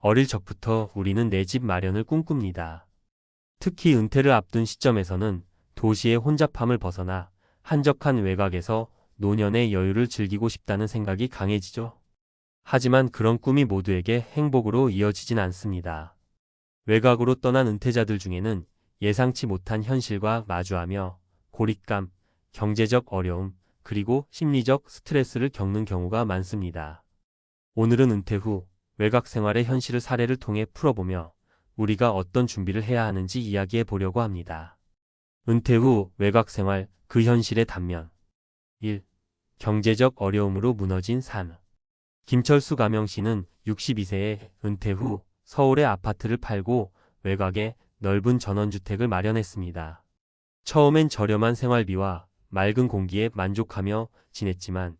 어릴 적부터 우리는 내 집 마련을 꿈꿉니다. 특히 은퇴를 앞둔 시점에서는 도시의 혼잡함을 벗어나 한적한 외곽에서 노년의 여유를 즐기고 싶다는 생각이 강해지죠. 하지만 그런 꿈이 모두에게 행복으로 이어지진 않습니다. 외곽으로 떠난 은퇴자들 중에는 예상치 못한 현실과 마주하며 고립감, 경제적 어려움, 그리고 심리적 스트레스를 겪는 경우가 많습니다. 오늘은 은퇴 후 외곽 생활의 현실을 사례를 통해 풀어보며 우리가 어떤 준비를 해야 하는지 이야기해 보려고 합니다. 은퇴 후 외곽 생활, 그 현실의 단면. 1. 경제적 어려움으로 무너진 삶. 김철수 가명씨는 62세에 은퇴 후 서울의 아파트를 팔고 외곽에 넓은 전원주택을 마련했습니다. 처음엔 저렴한 생활비와 맑은 공기에 만족하며 지냈지만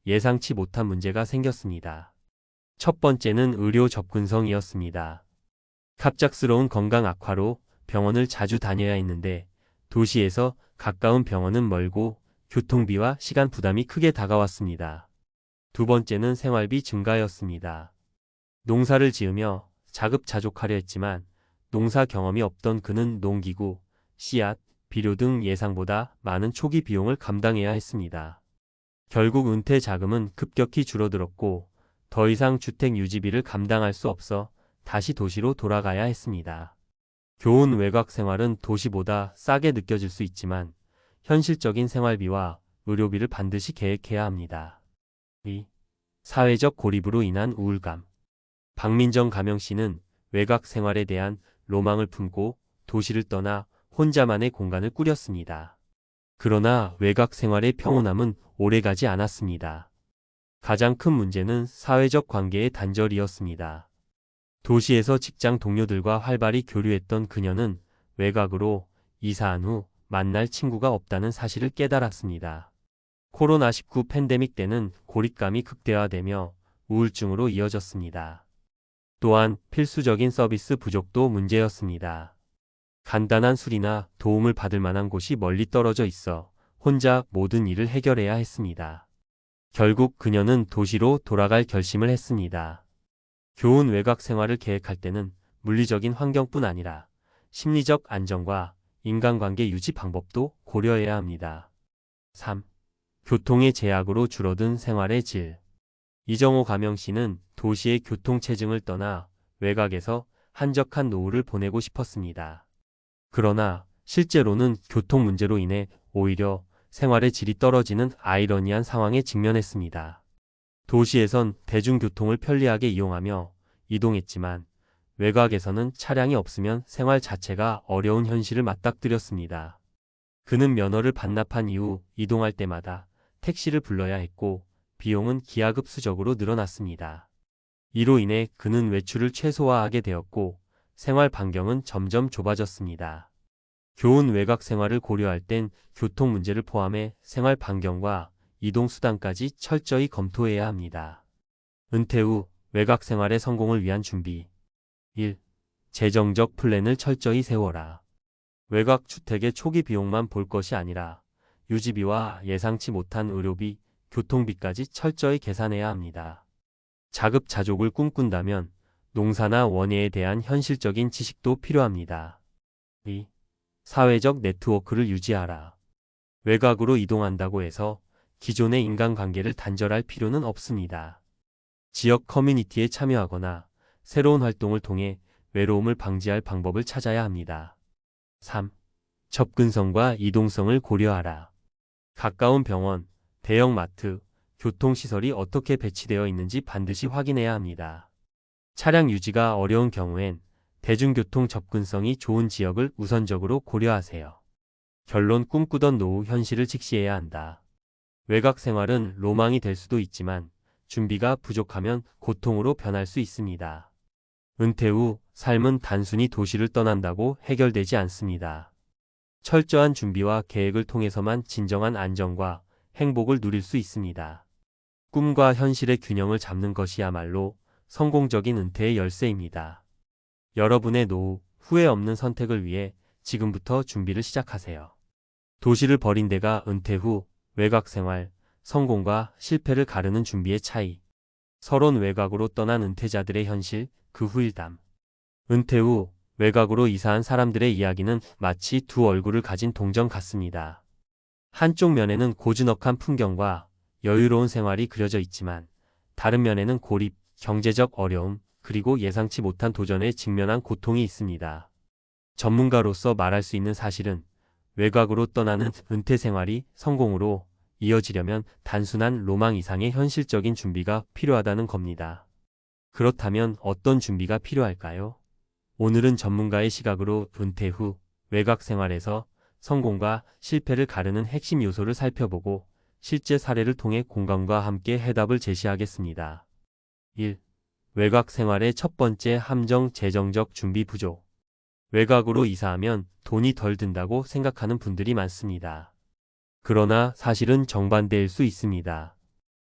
예상치 못한 문제가 생겼습니다. 첫 번째는 의료 접근성이었습니다. 갑작스러운 건강 악화로 병원을 자주 다녀야 했는데 도시에서 가까운 병원은 멀고 교통비와 시간 부담이 크게 다가왔습니다. 두 번째는 생활비 증가였습니다. 농사를 지으며 자급자족하려 했지만 농사 경험이 없던 그는 농기구, 씨앗, 비료 등 예상보다 많은 초기 비용을 감당해야 했습니다. 결국 은퇴 자금은 급격히 줄어들었고 더 이상 주택 유지비를 감당할 수 없어 다시 도시로 돌아가야 했습니다. 좋은 외곽 생활은 도시보다 싸게 느껴질 수 있지만 현실적인 생활비와 의료비를 반드시 계획해야 합니다. 2. 사회적 고립으로 인한 우울감. 박민정 가명씨는 외곽 생활에 대한 로망을 품고 도시를 떠나 혼자만의 공간을 꾸렸습니다. 그러나 외곽 생활의 평온함은 오래가지 않았습니다. 가장 큰 문제는 사회적 관계의 단절이었습니다. 도시에서 직장 동료들과 활발히 교류했던 그녀는 외곽으로 이사한 후 만날 친구가 없다는 사실을 깨달았습니다. 코로나19 팬데믹 때는 고립감이 극대화되며 우울증으로 이어졌습니다. 또한 필수적인 서비스 부족도 문제였습니다. 간단한 수리나 도움을 받을 만한 곳이 멀리 떨어져 있어 혼자 모든 일을 해결해야 했습니다. 결국 그녀는 도시로 돌아갈 결심을 했습니다. 좋은 외곽 생활을 계획할 때는 물리적인 환경뿐 아니라 심리적 안정과 인간관계 유지 방법도 고려해야 합니다. 3. 교통의 제약으로 줄어든 생활의 질. 이정호 가명씨는 도시의 교통체증을 떠나 외곽에서 한적한 노후를 보내고 싶었습니다. 그러나 실제로는 교통 문제로 인해 오히려 생활의 질이 떨어지는 아이러니한 상황에 직면했습니다. 도시에선 대중교통을 편리하게 이용하며 이동했지만 외곽에서는 차량이 없으면 생활 자체가 어려운 현실을 맞닥뜨렸습니다. 그는 면허를 반납한 이후 이동할 때마다 택시를 불러야 했고 비용은 기하급수적으로 늘어났습니다. 이로 인해 그는 외출을 최소화하게 되었고 생활 반경은 점점 좁아졌습니다. 좋은 외곽 생활을 고려할 땐 교통 문제를 포함해 생활 반경과 이동수단까지 철저히 검토해야 합니다. 은퇴 후 외곽 생활의 성공을 위한 준비. 1. 재정적 플랜을 철저히 세워라. 외곽 주택의 초기 비용만 볼 것이 아니라 유지비와 예상치 못한 의료비, 교통비까지 철저히 계산해야 합니다. 자급자족을 꿈꾼다면 농사나 원예에 대한 현실적인 지식도 필요합니다. 2. 사회적 네트워크를 유지하라. 외곽으로 이동한다고 해서 기존의 인간관계를 단절할 필요는 없습니다. 지역 커뮤니티에 참여하거나 새로운 활동을 통해 외로움을 방지할 방법을 찾아야 합니다. 3. 접근성과 이동성을 고려하라. 가까운 병원, 대형마트, 교통시설이 어떻게 배치되어 있는지 반드시 확인해야 합니다. 차량 유지가 어려운 경우엔 대중교통 접근성이 좋은 지역을 우선적으로 고려하세요. 결론, 꿈꾸던 노후 현실을 직시해야 한다. 외곽 생활은 로망이 될 수도 있지만 준비가 부족하면 고통으로 변할 수 있습니다. 은퇴 후 삶은 단순히 도시를 떠난다고 해결되지 않습니다. 철저한 준비와 계획을 통해서만 진정한 안정과 행복을 누릴 수 있습니다. 꿈과 현실의 균형을 잡는 것이야말로 성공적인 은퇴의 열쇠입니다. 여러분의 노후, 후회 없는 선택을 위해 지금부터 준비를 시작하세요. 도시를 버린 데가 은퇴 후 외곽 생활, 성공과 실패를 가르는 준비의 차이. 서론 외곽으로 떠난 은퇴자들의 현실, 그 후일담. 은퇴 후 외곽으로 이사한 사람들의 이야기는 마치 두 얼굴을 가진 동전 같습니다. 한쪽 면에는 고즈넉한 풍경과 여유로운 생활이 그려져 있지만 다른 면에는 고립, 경제적 어려움, 그리고 예상치 못한 도전에 직면한 고통이 있습니다. 전문가로서 말할 수 있는 사실은 외곽으로 떠나는 은퇴 생활이 성공으로 이어지려면 단순한 로망 이상의 현실적인 준비가 필요하다는 겁니다. 그렇다면 어떤 준비가 필요할까요? 오늘은 전문가의 시각으로 은퇴 후 외곽 생활에서 성공과 실패를 가르는 핵심 요소를 살펴보고 실제 사례를 통해 공감과 함께 해답을 제시하겠습니다. 1. 외곽 생활의 첫 번째 함정 재정적 준비 부족. 외곽으로 이사하면 돈이 덜 든다고 생각하는 분들이 많습니다. 그러나 사실은 정반대일 수 있습니다.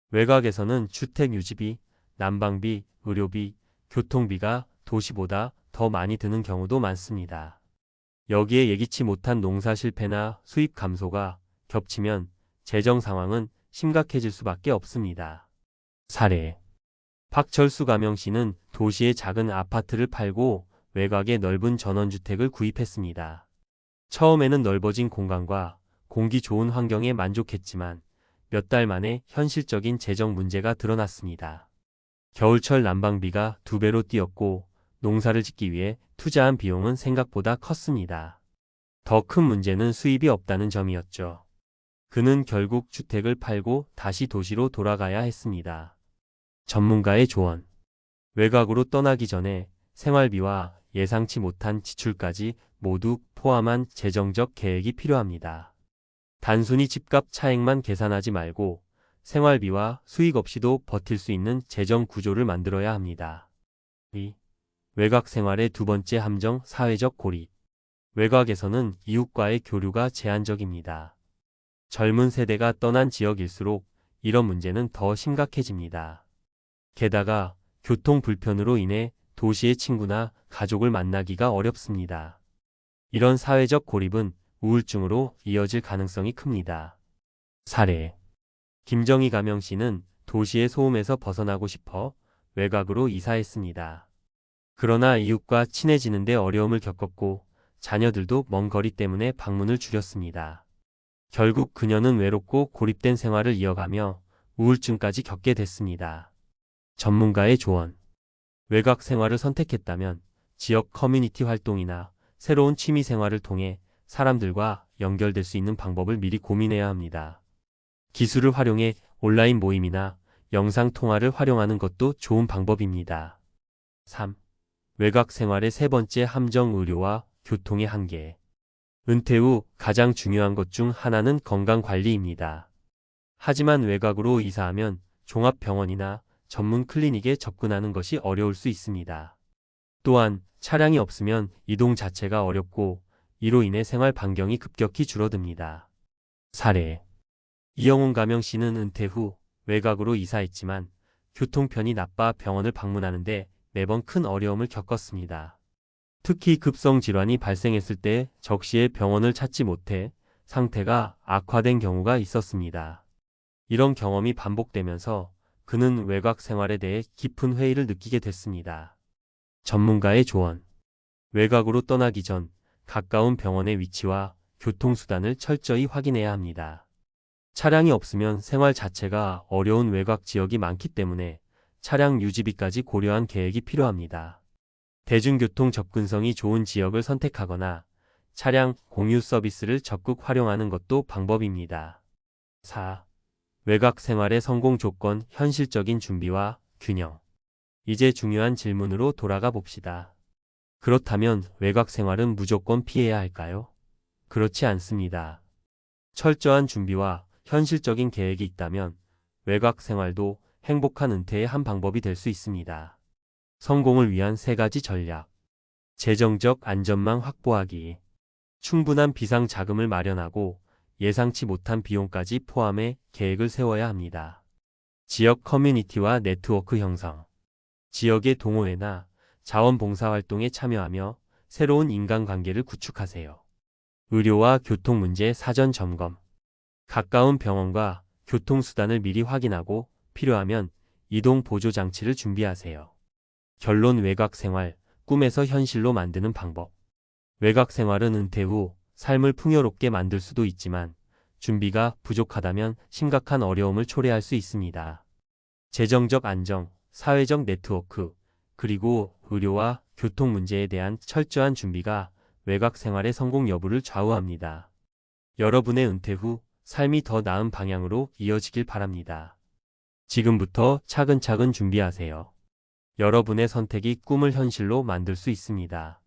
외곽에서는 주택 유지비, 난방비, 의료비, 교통비가 도시보다 더 많이 드는 경우도 많습니다. 여기에 예기치 못한 농사 실패나 수입 감소가 겹치면 재정 상황은 심각해질 수밖에 없습니다. 사례. 박철수 가명 씨는 도시의 작은 아파트를 팔고 외곽의 넓은 전원주택을 구입했습니다. 처음에는 넓어진 공간과 공기 좋은 환경에 만족했지만 몇 달 만에 현실적인 재정 문제가 드러났습니다. 겨울철 난방비가 2배로 뛰었고 농사를 짓기 위해 투자한 비용은 생각보다 컸습니다. 더 큰 문제는 수입이 없다는 점이었죠. 그는 결국 주택을 팔고 다시 도시로 돌아가야 했습니다. 전문가의 조언. 외곽으로 떠나기 전에 생활비와 예상치 못한 지출까지 모두 포함한 재정적 계획이 필요합니다. 단순히 집값 차익만 계산하지 말고 생활비와 수익 없이도 버틸 수 있는 재정 구조를 만들어야 합니다. 2. 외곽 생활의 두 번째 함정 사회적 고립. 외곽에서는 이웃과의 교류가 제한적입니다. 젊은 세대가 떠난 지역일수록 이런 문제는 더 심각해집니다. 게다가 교통 불편으로 인해 도시의 친구나 가족을 만나기가 어렵습니다. 이런 사회적 고립은 우울증으로 이어질 가능성이 큽니다. 사례. 김정희 가명 씨는 도시의 소음에서 벗어나고 싶어 외곽으로 이사했습니다. 그러나 이웃과 친해지는데 어려움을 겪었고 자녀들도 먼 거리 때문에 방문을 줄였습니다. 결국 그녀는 외롭고 고립된 생활을 이어가며 우울증까지 겪게 됐습니다. 전문가의 조언. 외곽 생활을 선택했다면 지역 커뮤니티 활동이나 새로운 취미 생활을 통해 사람들과 연결될 수 있는 방법을 미리 고민해야 합니다. 기술을 활용해 온라인 모임이나 영상 통화를 활용하는 것도 좋은 방법입니다. 3. 외곽 생활의 세 번째 함정 의료와 교통의 한계. 은퇴 후 가장 중요한 것 중 하나는 건강관리입니다. 하지만 외곽으로 이사하면 종합병원이나 전문 클리닉에 접근하는 것이 어려울 수 있습니다. 또한 차량이 없으면 이동 자체가 어렵고 이로 인해 생활 반경이 급격히 줄어듭니다. 사례. 이영훈 가명 씨는 은퇴 후 외곽으로 이사했지만 교통편이 나빠 병원을 방문하는데 매번 큰 어려움을 겪었습니다. 특히 급성 질환이 발생했을 때 적시에 병원을 찾지 못해 상태가 악화된 경우가 있었습니다. 이런 경험이 반복되면서 그는 외곽 생활에 대해 깊은 회의를 느끼게 됐습니다. 전문가의 조언. 외곽으로 떠나기 전 가까운 병원의 위치와 교통수단을 철저히 확인해야 합니다. 차량이 없으면 생활 자체가 어려운 외곽 지역이 많기 때문에 차량 유지비까지 고려한 계획이 필요합니다. 대중교통 접근성이 좋은 지역을 선택하거나 차량 공유 서비스를 적극 활용하는 것도 방법입니다. 4. 외곽 생활의 성공 조건 현실적인 준비와 균형. 이제 중요한 질문으로 돌아가 봅시다. 그렇다면 외곽 생활은 무조건 피해야 할까요? 그렇지 않습니다. 철저한 준비와 현실적인 계획이 있다면 외곽 생활도 행복한 은퇴의 한 방법이 될 수 있습니다. 성공을 위한 3가지 전략. 재정적 안전망 확보하기. 충분한 비상 자금을 마련하고 예상치 못한 비용까지 포함해 계획을 세워야 합니다. 지역 커뮤니티와 네트워크 형성. 지역의 동호회나 자원봉사활동에 참여하며 새로운 인간관계를 구축하세요. 의료와 교통 문제 사전 점검. 가까운 병원과 교통수단을 미리 확인하고 필요하면 이동 보조 장치를 준비하세요. 결론 외곽 생활, 꿈에서 현실로 만드는 방법. 외곽 생활은 은퇴 후 삶을 풍요롭게 만들 수도 있지만 준비가 부족하다면 심각한 어려움을 초래할 수 있습니다. 재정적 안정, 사회적 네트워크, 그리고 의료와 교통 문제에 대한 철저한 준비가 외곽 생활의 성공 여부를 좌우합니다. 여러분의 은퇴 후 삶이 더 나은 방향으로 이어지길 바랍니다. 지금부터 차근차근 준비하세요. 여러분의 선택이 꿈을 현실로 만들 수 있습니다.